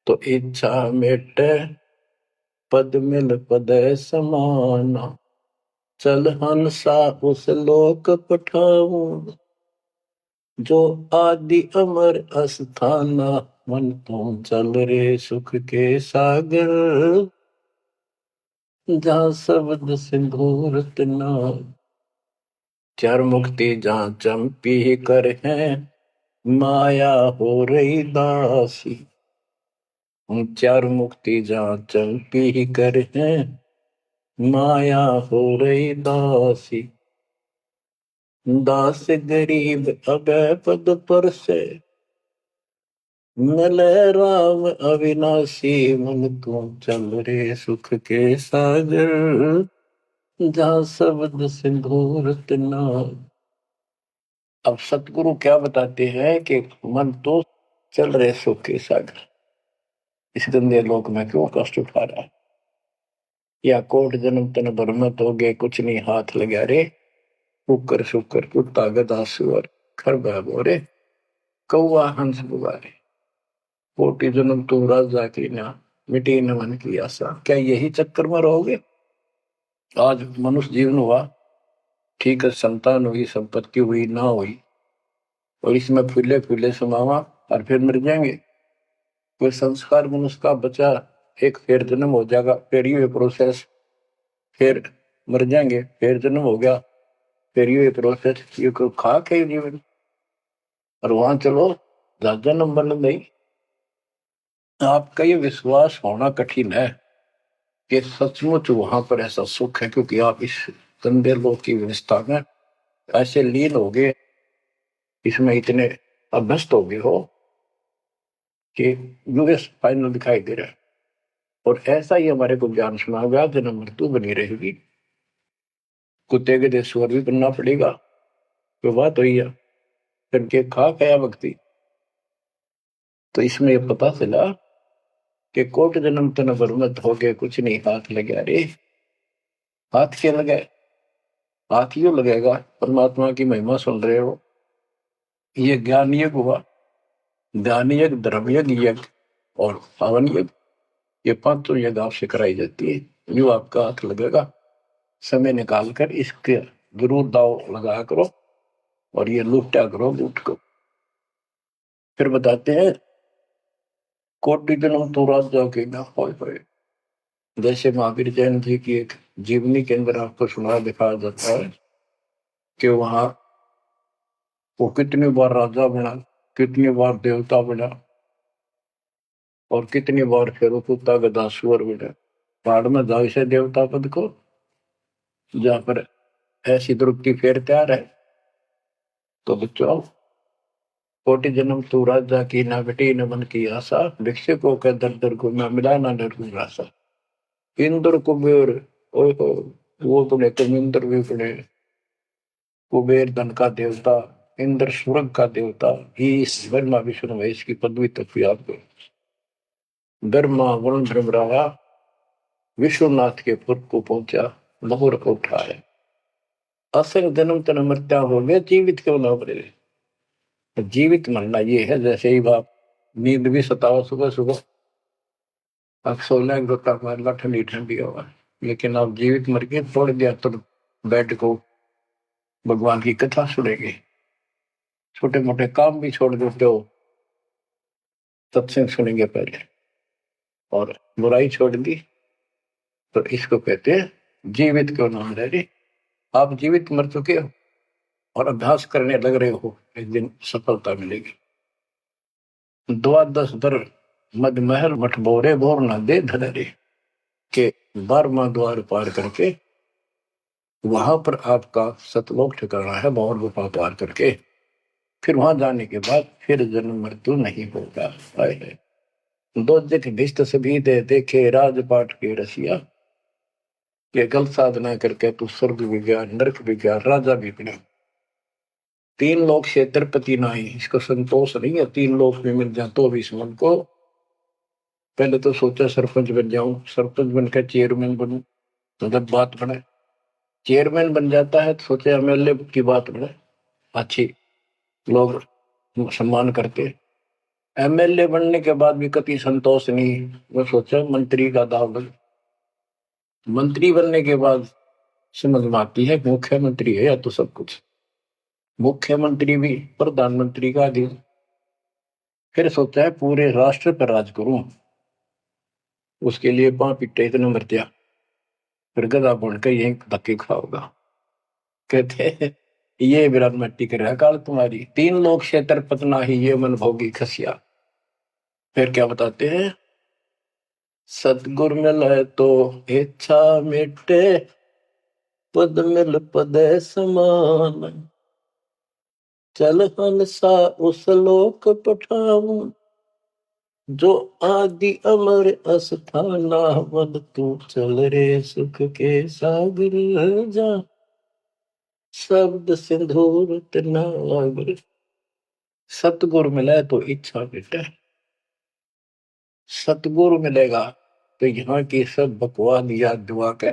तो इच्छा मिटे, पद मिल पद समान। चल हंसा उस लोक पठाऊं, जो आदि अमर अस्थाना। मन तू चल रे सुख के सागर जा, शब्द सिंधु रत्नागर। चार मुक्ति जहाँ चंपी कर है, माया हो रही दासी। चार मुक्ति जहाँ चंपी कर है, माया हो रही दासी। दास गरीब अगय पद पर से, मिले राम अविनाशी। मन तू चल रे सुख के सागर जा, शब्द सिंधु रत्नागर। अब सतगुरु क्या बताते हैं कि मन तो चल रहे सुख के सागर, इस गंदे लोक में क्यों कष्ट उठा रहा है। या कोट जन्म तन भरमत हो गए, कुछ नहीं हाथ लगा रे। कुकर शुकर कुत्ता गधा सुअर खरबा बोरे, कौवा हंस बुगारे। कोटि जन्म तू राजा की ना, मिटी न मन की आशा। क्या यही चक्कर में रहोगे? आज मनुष्य जीवन हुआ, ठीक है, संतान हुई, संपत्ति हुई ना हुई, और इसमें फूले फूले समावा और फिर मर जाएंगे। कोई संस्कार मनुष्य का बचा, एक फिर जन्म हो जाएगा, फिर ये प्रोसेस, फिर मर जाएंगे, फिर जन्म हो गया, फिर ये प्रोसेस। ये कोई खाक है जीवन? और वहां चलो ज्यादा नंबर नहीं। आपका ये विश्वास होना कठिन है कि सचमुच वहां पर ऐसा सुख है, क्योंकि आप इस गंदे लोक की व्यवस्था में ऐसे लीन हो गए, इसमें इतने अभ्यस्त हो गए हो कि यूएस फाइनल दिखाई दे रहा है। और ऐसा ही हमारे को ज्ञान सुना गया, जन्म मृत्यु बनी रहेगी, कुत्ते के देशवर भी बनना पड़ेगा। तो बात हुई है, फिर के खा गया भक्ति। तो इसमें यह पता चला कि कोट जन्म तन बरमत हो गए, कुछ नहीं हाथ लगा रे। हाथ क्या लगे? हाथ यूं लगेगा, परमात्मा की महिमा सुन रहे हो। ये ज्ञान यज्ञ हुआ, ध्यान यज्ञ, धर्म यज्ञ, यज्ञ और पावन यज्ञ, ये पांचों यज्ञ आपसे कराई जाती है। जो आपका हाथ लगेगा, समय निकाल कर इसके जरूर दाव लगाया करो, और ये लूटा करो लूट को। फिर बताते हैं कोटि दिनों तो राजा के ना होए। जैसे महावीर जयंती की एक जीवनी के अंदर आपको सुना दिखाया जाता है कि वहां वो कितनी बार राजा बना, कितनी बार देवता बना, और कितनी बार फिर वो कुत्ता गधा सुअर बना। पहाड़ में जाओ से देवता पद को, जहां पर ऐसी द्रुपति फेर तैयार है। तो बच्चों, कोटि जन्म तू राजा की ना बेटी न मन की आशा, भिक्षुकों के दर दर को न मिला ना डर रासा। इंद्र कुबेर, ओहो, वो तो कमिंद्र भी पड़े। कुबेर धन का देवता, इंद्र स्वर्ग का देवता, ईश ब्रह्मा विष्णु महेश की पदवी तक भी आपको ब्रह्मा वरुण ब्रह्मराया विश्वनाथ के पुर को पहुंचा, बहुर को उठाया। असंग जन्म तन मृत्या हो गया, जीवित क्यों ना मरे। जीवित मरना ये है, जैसे ही बाप नींद भी सताओ सुबह सुबह, अब सोलह गोता मारना ठंडी ठंडी हवा, लेकिन आप जीवित मर के तोड़ दिया तो बेड को भगवान की कथा सुनेंगे। छोटे मोटे काम भी छोड़ देते हो, सत्संग सुनेंगे पहले, और बुराई छोड़ दी तो इसको कहते हैं जीवित क्यों ना मरे रे। आप जीवित मर चुके हो और अभ्यास करने लग रहे हो, एक दिन सफलता मिलेगी। द्वादश दर मद महल मठ बोरे बोर न दे धरे के 12वां द्वार पार करके वहां पर आपका सतलोक ठिकाना है, भौर गुफा पार करके फिर वहां जाने के बाद फिर जन्म मृत्यु नहीं होगा। है दो जित भिष्ट सभी दे देखे राजपाट के रसिया, ये गलत साधना करके तू स्वर्ग भी गया, नरक भी गया, राजा भी बना। तीन लोग क्षेत्रपति नहीं, इसको संतोष नहीं है, तीन लोग भी मिल जाए तो भी इस मन को। पहले तो सोचा सरपंच बन जाऊं, सरपंच बनकर चेयरमैन बनूं, तो जब बात बने चेयरमैन बन जाता है तो सोचे एमएलए की बात बने, अच्छी लोग सम्मान करते। एमएलए बनने के बाद भी कभी संतोष नहीं, वो सोचा मंत्री का दाव बन। मंत्री बनने के बाद समझ में आती है मुख्यमंत्री है या तो सब कुछ, मुख्यमंत्री भी प्रधानमंत्री का अधीन। फिर सोचा है पूरे राष्ट्र पर राज करूं, उसके लिए पांव पिट्टे इतने मरतिया, फिर गधा बन के यही धक्के खाओगा। कहते हैं ये विराट मट्टी कर रहा काल तुम्हारी, तीन लोग क्षेत्र पतना ही ये मन भोगी खसिया। फिर क्या बताते हैं, सतगुर मिले तो इच्छा मिटे, पद मिल पद समान, चल हंसा उस लोक पठाऊं, जो आदि अमर अस्थाना, मन तू चल रे सुख के सागर जा, शब्द सिंदूर नागर। सतगुरु मिले तो इच्छा मिटे, सतगुरु मिलेगा तो यहाँ की सब बकवाद याद दुआ के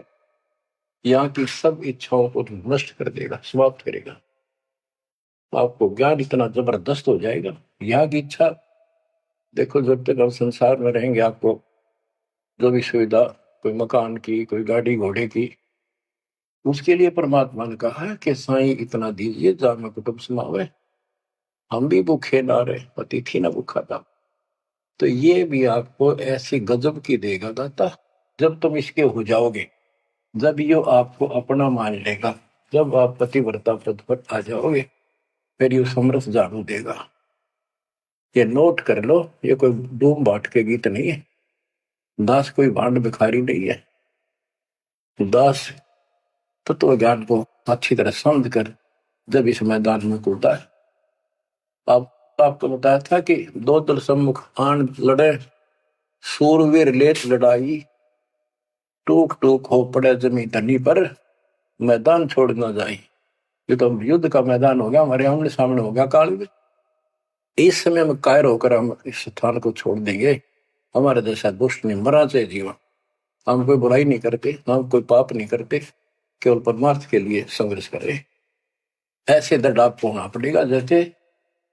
यहाँ की सब इच्छाओं को नष्ट कर देगा, समाप्त करेगा। आपको ज्ञान इतना जबरदस्त हो जाएगा। यहाँ की इच्छा देखो, जब तक हम संसार में रहेंगे आपको जो भी सुविधा, कोई मकान की, कोई गाड़ी घोड़े की, उसके लिए परमात्मा ने कहा है कि साईं इतना दीजिए जा में कुटुंब समावे, हम भी भूखे ना रहे, अतिथि ना भूखा था। तो ये भी आपको ऐसी गजब की देगा दाता, जब तुम इसके हो जाओगे, जब ये आपको अपना मान लेगा, जब आप पतिव्रता पद पर आ जाओगे, फिर ये समरस झाड़ू देगा। ये नोट कर लो, ये कोई डूम बाट के गीत नहीं है, दास कोई भांड भिखारी नहीं है। दास तत्व ज्ञान को अच्छी तरह समझ कर जब इस मैदान में कूदा है। आपको बताया था कि दो दल सम्मुख आन लड़े, सूरवीर लेत लड़ाई, टूक टूक हो पड़े जमी धनी पर, मैदान छोड़ ना जाए। ये तो युद्ध का मैदान हो गया, हमारे आमने सामने हो गया काल में। इस समय में कायर होकर हम इस स्थान को छोड़ देंगे, हमारे जैसा दुष्ट नहीं मरा चाहे जीवन। हम कोई बुराई नहीं करते, हम कोई पाप नहीं करते, केवल परमार्थ के लिए संघर्ष करें। ऐसे दृढ़ आपको होना पड़ेगा। जैसे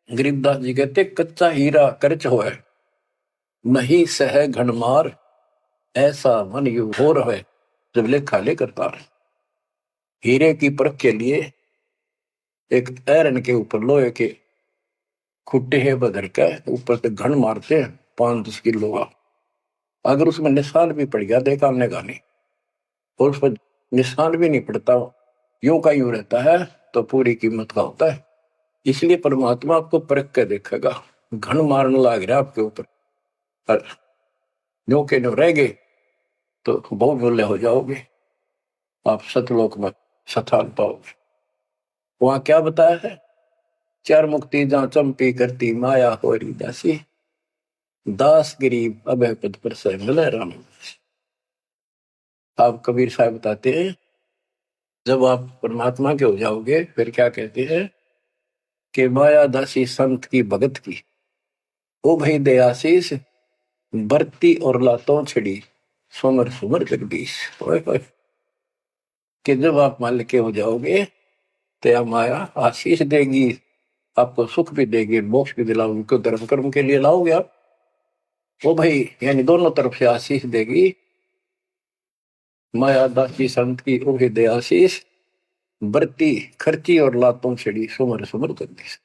गरीबदास जी कहते, कच्चा हीरा करच होए, नहीं सह घनमार, ऐसा मन यू हो रहे जब लेखा लेकर तार। हीरे की परख के लिए एक ऐरन के ऊपर लोहे के खुट्टे है बदर का, ऊपर से घन मारते हैं 5-10 किलो का। अगर उसमें निशान भी पड़ गया देखा हमने गाने, और उस पर निशान भी नहीं पड़ता, यूं का यूं रहता है, तो पूरी कीमत का होता है। इसलिए परमात्मा आपको परख के देखेगा। घन मारने लग रहा है आपके ऊपर, और यूं के यूं रह गए तो बहुत मूल्य हो जाओगे, आप सतलोक में स्थान पाओगे। वहां क्या बताया है? चार मुक्ति जहां चंपी करती माया हो रही दासी, दास गरीब अभय पद पर से मिले राम। आप कबीर साहब बताते हैं, जब आप परमात्मा के हो जाओगे फिर क्या कहते हैं कि माया दासी संत की भगत की, ओ भाई दे आशीष, बरती और लातों छिड़ी, सुमर सुमर जगदीश। ओए होए, कि जब आप मान के हो जाओगे तो यह माया आशीष देगी, आपको सुख भी देगी, मोक्ष भी दिलाओगी। क्यों? धर्म कर्म के लिए लाओगे आप, वो भाई यानी दोनों तरफ से आशीष देगी। माया दासी संत की उगे दे आशीष, बरती खर्ची और लातों छिड़ी, सुमर सुमर जगदीश।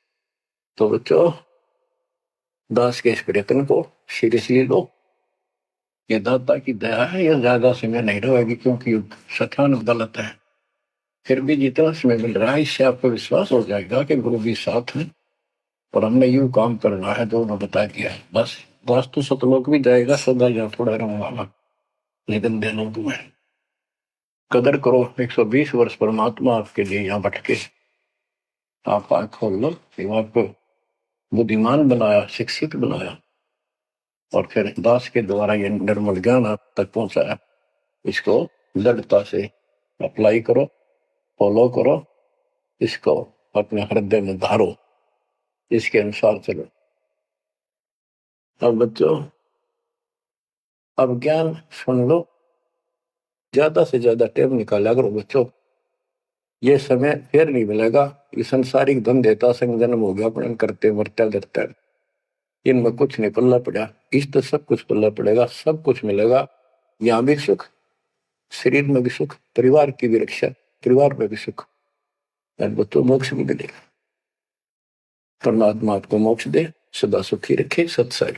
तो बच्चों, दास के इस प्रयत्न को सीरियसली लो। ये दाता की दया है, ये ज्यादा समय नहीं रहेगी, क्योंकि सठान गलत है। फिर भी जितना समय मिल रहा है इससे आपको विश्वास हो जाएगा कि गुरु भी साथ है, और हमने यूं काम करना है जो उन्होंने बता दिया है। बस वास्तु सतलोक भी जाएगा, सदा यहाँ थोड़ा रहूंगा, लेकिन दिनों में कदर करो। 120 वर्ष परमात्मा आपके लिए यहाँ भटके, आप आंख खोल लो। आपको बुद्धिमान बनाया, शिक्षित बनाया, और फिर दास के द्वारा ये निर्मल ज्ञान आप तक पहुंचाया। इसको दृढ़ता से अप्लाई करो, फॉलो करो, इसको अपने हृदय में धारो, इसके अनुसार चलो। अब बच्चों, अब ज्ञान सुन लो, ज्यादा से ज्यादा टाइम निकाला करो बच्चों। ये समय फिर नहीं मिलेगा। ये संसारिक धन देता संग जन्म हो गया अपने करते मरते डरते, इनमें कुछ नहीं पल्ला पड़ा। इस तो सब कुछ पल्ला पड़ेगा, सब कुछ मिलेगा। यहाँ भी सुख, शरीर में भी सुख, परिवार की भी रक्षा, परिवार में भी सुख, और बच्चों मोक्ष भी मिलेगा। परमात्मा आपको मोक्ष दे, सदा सुखी रखे। सत्संग।